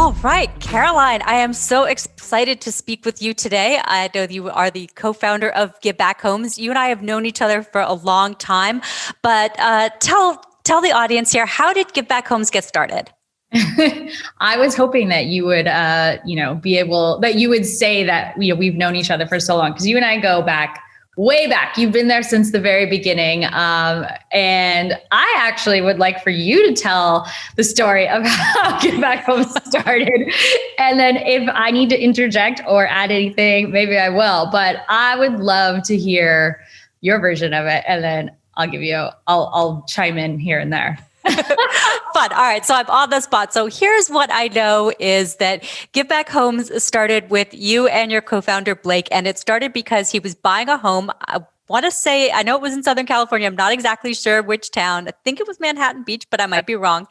All right, Caroline, I am so excited to speak with you today. I know you are the co-founder of Giveback Homes. You and I have known each other for a long time, but tell the audience here, how did Giveback Homes get started? I was hoping that you would, that you would say that we've known each other for so long, because you and I go back way back. You've been there since the very beginning. And I actually would like for you to tell the story of how Giveback Homes started. And then if I need to interject or add anything, maybe I will. But I would love to hear your version of it. And then I'll chime in here and there. Fun. All right. So I'm on the spot. So here's what I know is that Giveback Homes started with you and your co-founder, Blake. And it started because he was buying a home. I want to say, I know it was in Southern California. I'm not exactly sure which town. I think it was Manhattan Beach, but I might be wrong.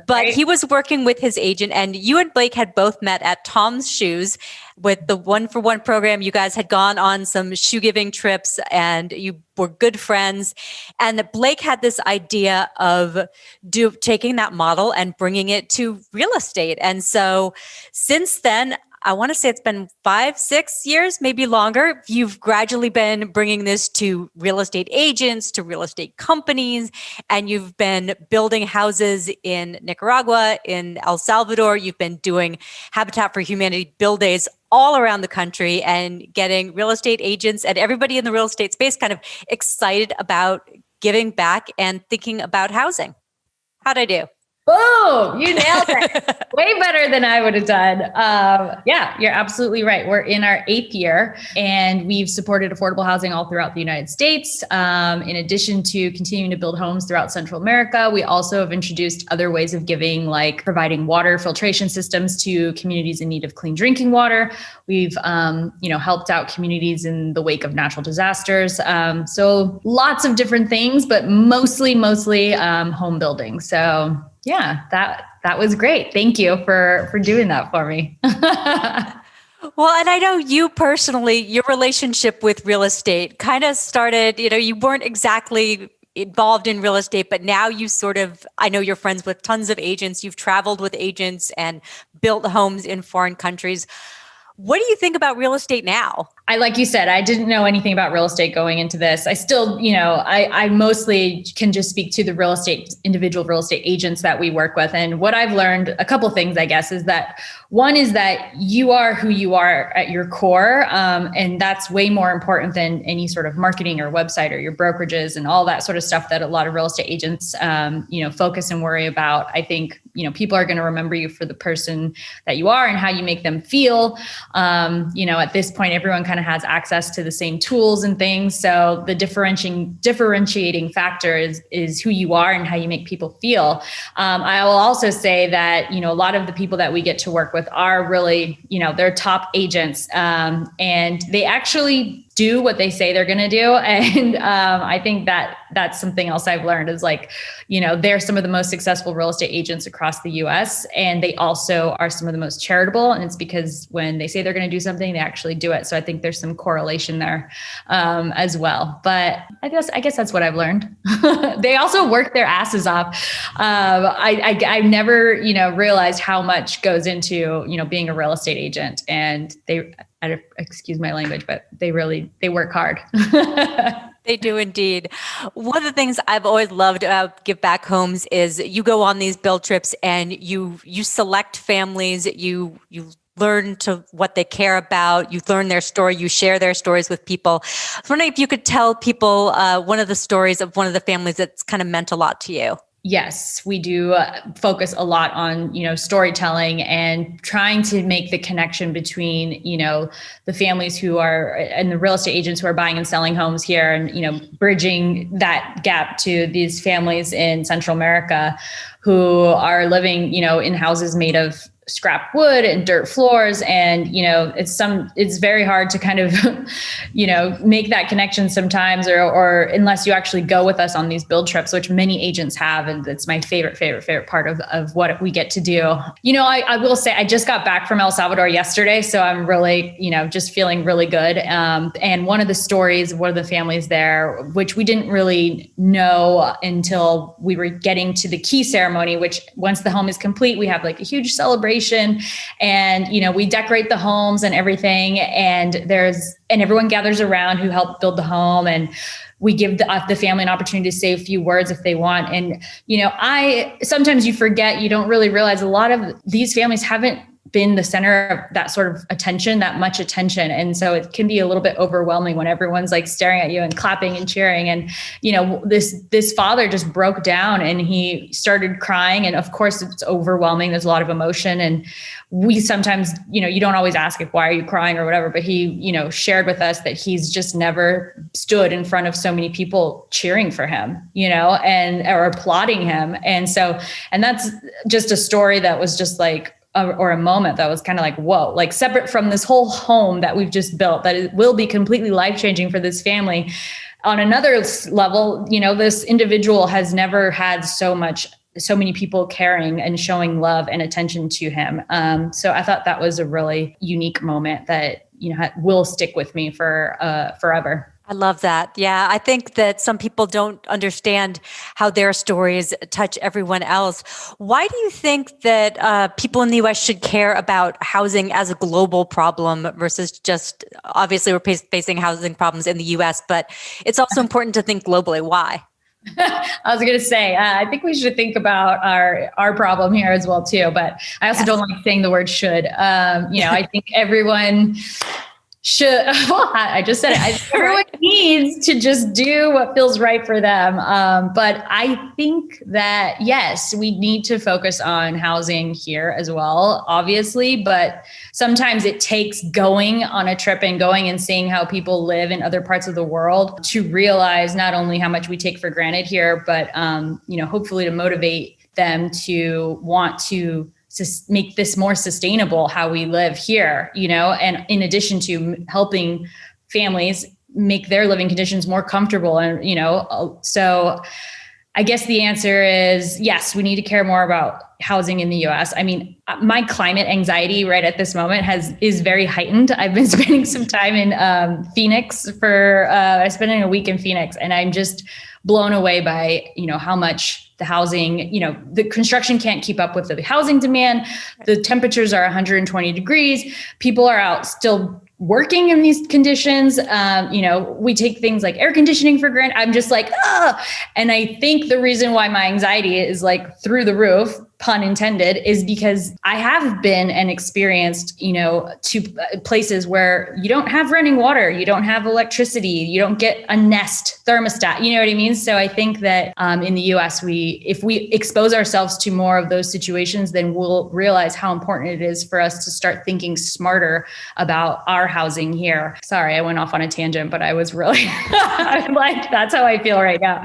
But he was working with his agent, and you and Blake had both met at Tom's Shoes with the 1-for-1 program. You guys had gone on some shoe giving trips and you were good friends. And that Blake had this idea of taking that model and bringing it to real estate. And so since then, I want to say it's been 5-6 years, maybe longer. You've gradually been bringing this to real estate agents, to real estate companies, and you've been building houses in Nicaragua, in El Salvador. You've been doing Habitat for Humanity build days all around the country and getting real estate agents and everybody in the real estate space kind of excited about giving back and thinking about housing. How'd I do? Boom, you nailed it. Way better than I would have done. Yeah, you're absolutely right. We're in our 8th year and we've supported affordable housing all throughout the United States. In addition to continuing to build homes throughout Central America, we also have introduced other ways of giving, like providing water filtration systems to communities in need of clean drinking water. We've, helped out communities in the wake of natural disasters. So lots of different things, but mostly home building. So yeah, that was great. Thank you for doing that for me. Well, and I know you personally, your relationship with real estate kind of started, you weren't exactly involved in real estate, but now you I know you're friends with tons of agents. You've traveled with agents and built homes in foreign countries. What do you think about real estate now? Like you said, I didn't know anything about real estate going into this. I still, I mostly can just speak to the individual real estate agents that we work with. And what I've learned, a couple of things, I guess, is that one is that you are who you are at your core. And that's way more important than any sort of marketing or website or your brokerages and all that sort of stuff that a lot of real estate agents, focus and worry about. I think, people are going to remember you for the person that you are and how you make them feel. At this point, everyone kind of has access to the same tools and things. So the differentiating factor is who you are and how you make people feel. I will also say that, a lot of the people that we get to work with are really, they're top agents, and they actually do what they say they're going to do. And I think that that's something else I've learned is they're some of the most successful real estate agents across the US. And they also are some of the most charitable. And it's because when they say they're going to do something, they actually do it. So I think there's some correlation there as well. But I guess that's what I've learned. They also work their asses off. I've never, realized how much goes into, being a real estate agent. And excuse my language, but they work hard. They do indeed. One of the things I've always loved about Giveback Homes is you go on these build trips and you select families, you learn to what they care about, you learn their story, you share their stories with people. I was wondering if you could tell people one of the stories of one of the families that's kind of meant a lot to you. Yes, we do focus a lot on, storytelling and trying to make the connection between, the families who are and the real estate agents who are buying and selling homes here and, bridging that gap to these families in Central America who are living, in houses made of scrap wood and dirt floors. And, it's very hard to kind of, make that connection sometimes, or unless you actually go with us on these build trips, which many agents have. And it's my favorite part of what we get to do. I will say I just got back from El Salvador yesterday. So I'm really, just feeling really good. And one of the stories, one of the families there, which we didn't really know until we were getting to the key ceremony, which once the home is complete, we have like a huge celebration celebration. And, we decorate the homes and everything. And everyone gathers around who helped build the home. And we give the family an opportunity to say a few words if they want. And, sometimes you forget, you don't really realize a lot of these families haven't been the center of that sort of attention, that much attention. And so it can be a little bit overwhelming when everyone's like staring at you and clapping and cheering. And, this father just broke down and he started crying. And of course it's overwhelming. There's a lot of emotion. And we sometimes, you don't always ask if, why are you crying or whatever, but he, shared with us that he's just never stood in front of so many people cheering for him, or applauding him. And that's just a story that was just like, or a moment that was kind of like, whoa, like separate from this whole home that we've just built, that it will be completely life-changing for this family. On another level, this individual has never had so many people caring and showing love and attention to him. So I thought that was a really unique moment that, will stick with me for forever. I love that. Yeah. I think that some people don't understand how their stories touch everyone else. Why do you think that people in the US should care about housing as a global problem versus just, obviously we're facing housing problems in the US, but it's also important to think globally. Why? I was going to say, I think we should think about our problem here as well too, but I also don't like saying the word should. I think everyone should, well, I just said it. Everyone needs to just do what feels right for them. But I think that, yes, we need to focus on housing here as well, obviously. But sometimes it takes going on a trip and going and seeing how people live in other parts of the world to realize not only how much we take for granted here, but, hopefully to motivate them to want to make this more sustainable, how we live here, and in addition to helping families make their living conditions more comfortable. And, so I guess the answer is yes, we need to care more about housing in the US. I mean, my climate anxiety right at this moment is very heightened. I've been spending some time in Phoenix I'm spending a week in Phoenix, and I'm just blown away by, how much the housing, the construction can't keep up with the housing demand. The temperatures are 120 degrees. People are out still working in these conditions. We take things like air conditioning for granted. I'm just like, and I think the reason why my anxiety is like through the roof, pun intended, is because I have been and experienced, to places where you don't have running water, you don't have electricity, you don't get a Nest thermostat, you know what I mean? So I think that in the US, if we expose ourselves to more of those situations, then we'll realize how important it is for us to start thinking smarter about our housing here. Sorry, I went off on a tangent, but I was really, I'm like, that's how I feel right now.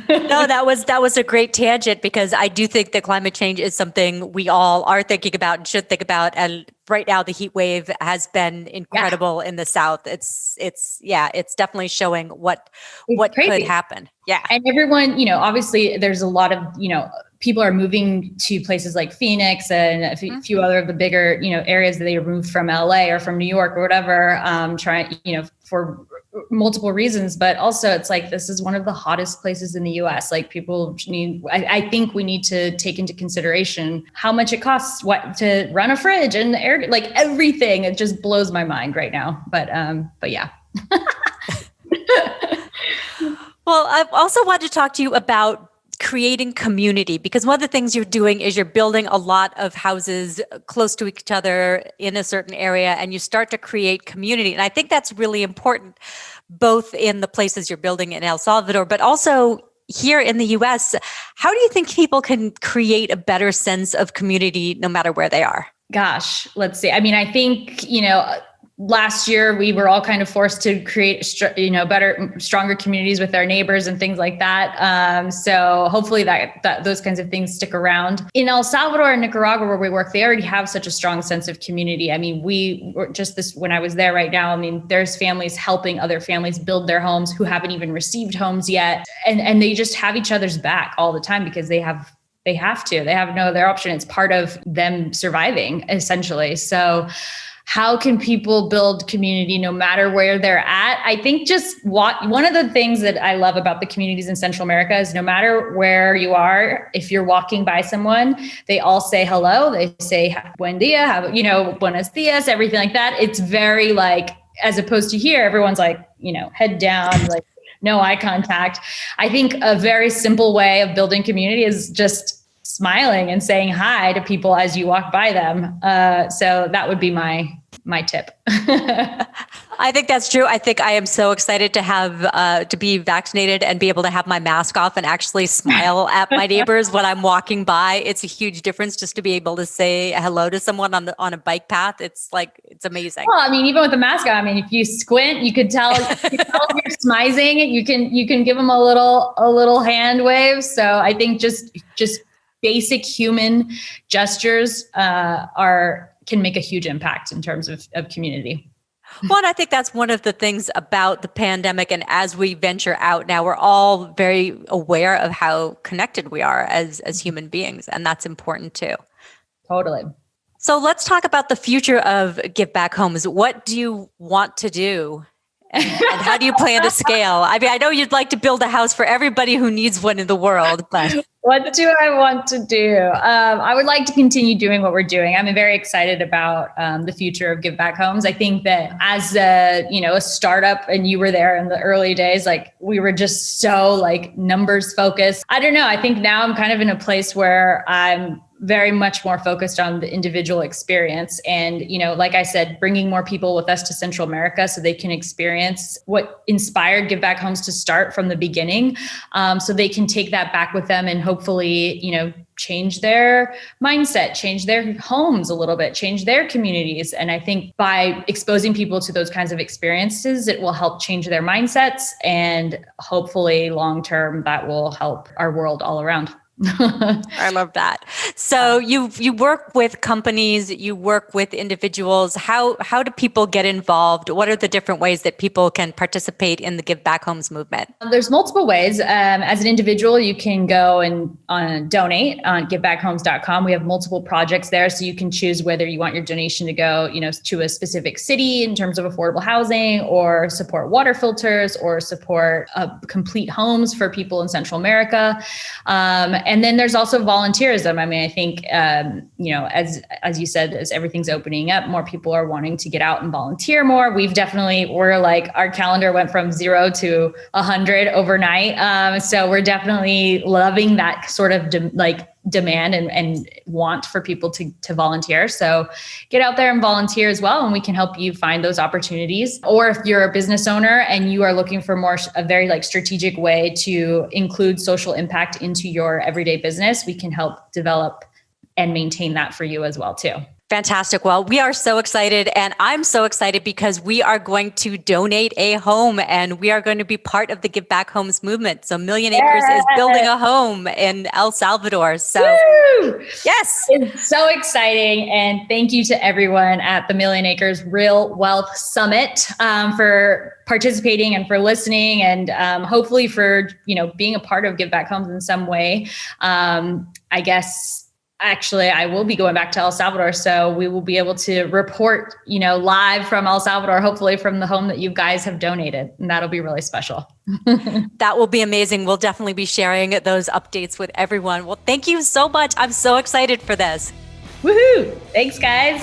No, that was a great tangent, because I do think that climate change is something we all are thinking about and should think about. And right now, the heat wave has been incredible in the South. It's definitely showing what could happen. Yeah. And everyone, obviously there's a lot of, people are moving to places like Phoenix and a few other of the bigger, areas that they moved from LA or from New York or whatever, for multiple reasons. But also it's like, this is one of the hottest places in the US. Like I think we need to take into consideration how much it costs to run a fridge and air, like everything. It just blows my mind right now. But yeah. Well, I also wanted to talk to you about creating community, because one of the things you're doing is you're building a lot of houses close to each other in a certain area, and you start to create community. And I think that's really important, both in the places you're building in El Salvador, but also here in the US. How do you think people can create a better sense of community no matter where they are? Gosh, let's see. I mean, I think, last year we were all kind of forced to create, better, stronger communities with our neighbors and things like that. So hopefully that those kinds of things stick around. In El Salvador and Nicaragua, where we work, they already have such a strong sense of community. I mean, we were when I was there right now, I mean, there's families helping other families build their homes who haven't even received homes yet. And they just have each other's back all the time because they have to. They have no other option. It's part of them surviving, essentially. So how can people build community no matter where they're at? I think just one of the things that I love about the communities in Central America is no matter where you are, if you're walking by someone, they all say hello. They say buen dia, buenos dias, everything like that. It's very like, as opposed to here, everyone's like, head down, like no eye contact. I think a very simple way of building community is just smiling and saying hi to people as you walk by them. So that would be my tip. I think that's true. I think I am so excited to have to be vaccinated and be able to have my mask off and actually smile at my neighbors when I'm walking by. It's a huge difference just to be able to say hello to someone on a bike path. It's amazing. Well, I mean, even with the mask on, I mean, if you squint, you could tell, if you're smizing. You can give them a little hand wave. So I think just basic human gestures can make a huge impact in terms of community. Well, and I think that's one of the things about the pandemic. And as we venture out now, we're all very aware of how connected we are as human beings. And that's important too. Totally. So let's talk about the future of Giveback Homes. What do you want to do? And how do you plan to scale? I mean, I know you'd like to build a house for everybody who needs one in the world, but what do I want to do? I would like to continue doing what we're doing. I'm very excited about the future of Giveback Homes. I think that as a startup, and you were there in the early days, like we were just so like numbers focused. I don't know. I think now I'm kind of in a place where I'm very much more focused on the individual experience. And, like I said, bringing more people with us to Central America so they can experience what inspired Giveback Homes to start from the beginning. So they can take that back with them and hopefully, change their mindset, change their homes a little bit, change their communities. And I think by exposing people to those kinds of experiences, it will help change their mindsets. And hopefully long-term, that will help our world all around. I love that. So you work with companies, you work with individuals. How do people get involved? What are the different ways that people can participate in the Giveback Homes movement? There's multiple ways. As an individual, you can go and donate on givebackhomes.com. We have multiple projects there, so you can choose whether you want your donation to go, to a specific city in terms of affordable housing, or support water filters, or support complete homes for people in Central America. And then there's also volunteerism. I mean, I think, as you said, as everything's opening up, more people are wanting to get out and volunteer more. We're like, our calendar went from 0 to 100 overnight. So we're definitely loving that sort of demand and want for people to volunteer. So get out there and volunteer as well, and we can help you find those opportunities. Or if you're a business owner and you are looking for a very strategic way to include social impact into your everyday business, we can help develop and maintain that for you as well too. Fantastic. Well, we are so excited, and I'm so excited because we are going to donate a home, and we are going to be part of the Giveback Homes movement. So Millionacres is building a home in El Salvador. So Woo! Yes, it's so exciting. And thank you to everyone at the Millionacres Real Wealth Summit for participating and for listening, and hopefully for being a part of Giveback Homes in some way. I guess. Actually, I will be going back to El Salvador, so we will be able to report, live from El Salvador, hopefully from the home that you guys have donated, and that'll be really special. That will be amazing. We'll definitely be sharing those updates with everyone. Well, thank you so much. I'm so excited for this. Woohoo! Thanks, guys.